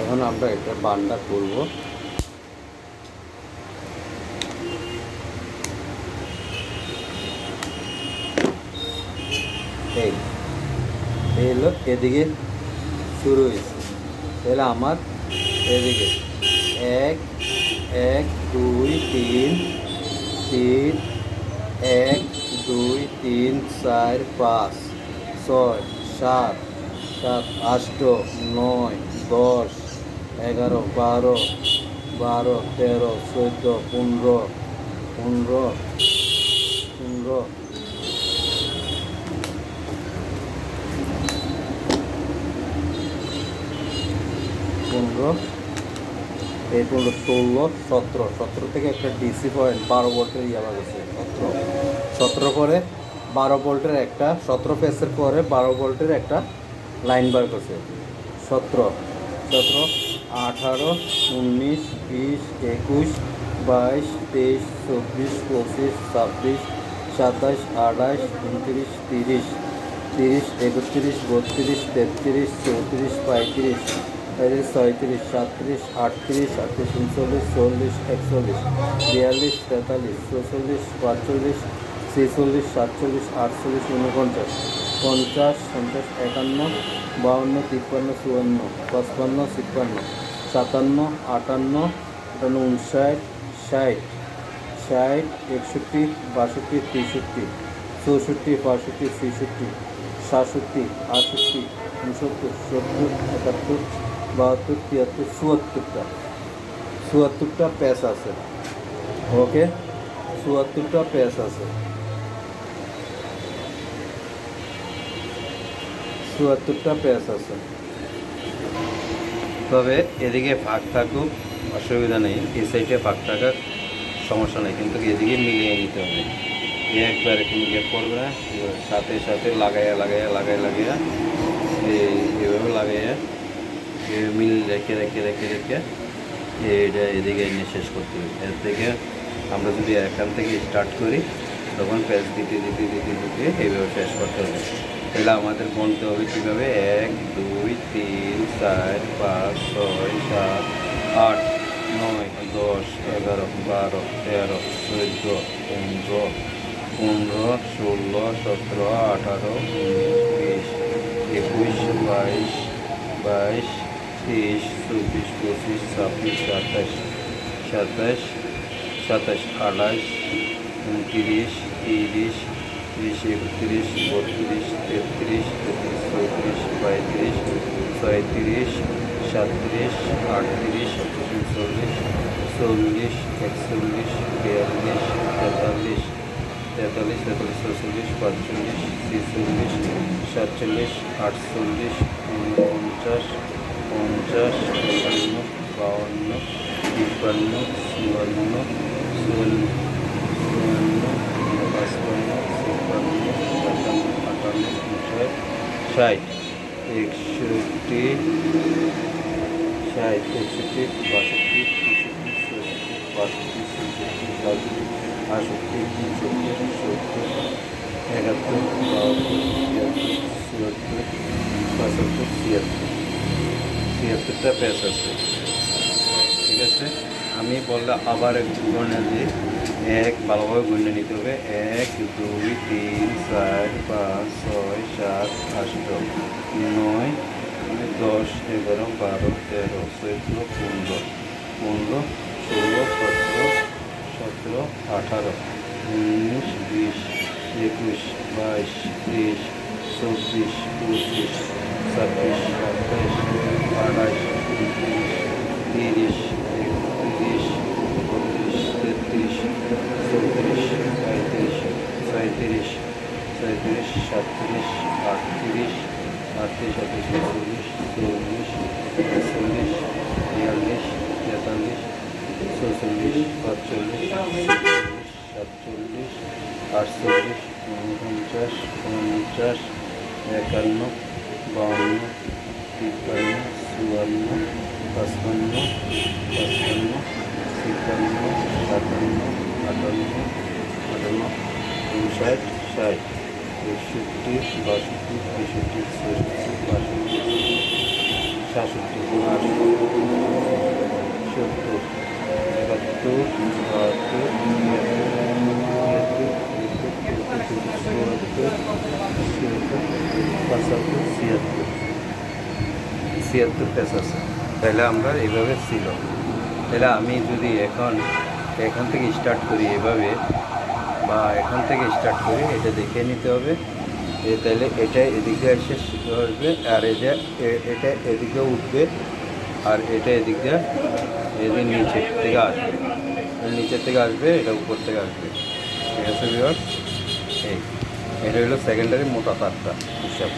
এখন আমরা এটা বানটা করব। এই হলো এদিকে শুরু হয়েছে, তাহলে আমার এদিকে 1 1 2 3 3 1 2 3 4 5 6 7 7 8 9 10 11 12 12 13 14 15 15 15 15 এই 15 16 17 17 থেকে একটা ডিসি পয়েন্ট 12 ভোল্টের ইয়া গেছে 17 পরে 12 ভোল্টের একটা 17 পেসের পরে 12 ভোল্টের একটা লাইন বার করছে। 17 17 18 19 20 21 22 23 24 25 26 27 28 29 30 30 31 32 33 34 35 36 37 38 39 40 41 42 43 44 45 46 47 48 49 50 50 51 52 53 54 55 56 57 58 59 60 60 61 62 63 64 65 66 67 68 69 70 71 72 73 চুয়াত্তরটা প্যাচ আছে। ওকে, 74টা প্যাচ আছে, 74টা প্যাচ আছে। তবে এদিকে ফাঁক থাকুক অসুবিধা নেই, এই সাইডে ফাঁক থাকার সমস্যা নেই, কিন্তু এদিকে মিলিয়ে নিতে হবে। একবারে কোনো গ্যাপ করবে না, সাথে সাথে লাগাইয়া এইভাবে লাগাইয়া মিল রেখে এইটা এদিকে এনে শেষ করতে হবে। এর থেকে আমরা যদি এখান থেকে স্টার্ট করি তখন প্যাচ দিতে এইভাবে শেষ করতে হবে। তাহলে আমাদের গুনতে হবে কীভাবে, 1 2 3 4 5 6 7 8 9 10 11 12 13 14 15 15 16 17 18 19 20 21 22 23 24 25 26 27 27 27 28 29 30 31 32 33 34 35 36 37 38 39 40 41 42 43 44 45 46 47 48 49 50 51 52 53 54 55 ষাট 61 62 63 64 65 66 67 68 69 76 প্যাচ আছে। ঠিক আছে, আমি বললে আবার একটু গণনা দিই। 1 ভালোভাবে গুণে নিতে হবে, 1 2 3 4 5 6 7 8 9 10 11 12 13 14 15 15 16 17 18 19 20 21 22 23 24 25 26 27 28 30 37 38 39 40 41 42 43 44 45 46 47 48 49 51 52 53 54 55 56 57 58 59 60 61 62 63 64 65 66 67 68 70, 71, 76 পেজ আছে। তাহলে আমরা এইভাবে ছিল। তাহলে আমি যদি এখান থেকে স্টার্ট করি এভাবে, বা এখান থেকে স্টার্ট করি, এটা দেখে নিতে হবে। তাহলে এটা এদিকে এসে আসবে, আর এটা এদিকে উঠবে, আর এটা এদিকে নিচের থেকে আসবে, নিচের থেকে আসবে, এটা উপর থেকে আসবে। ঠিক আছে ভিউয়ার্স, এটা হলো সেকেন্ডারি মোটা তারটা হিসাব।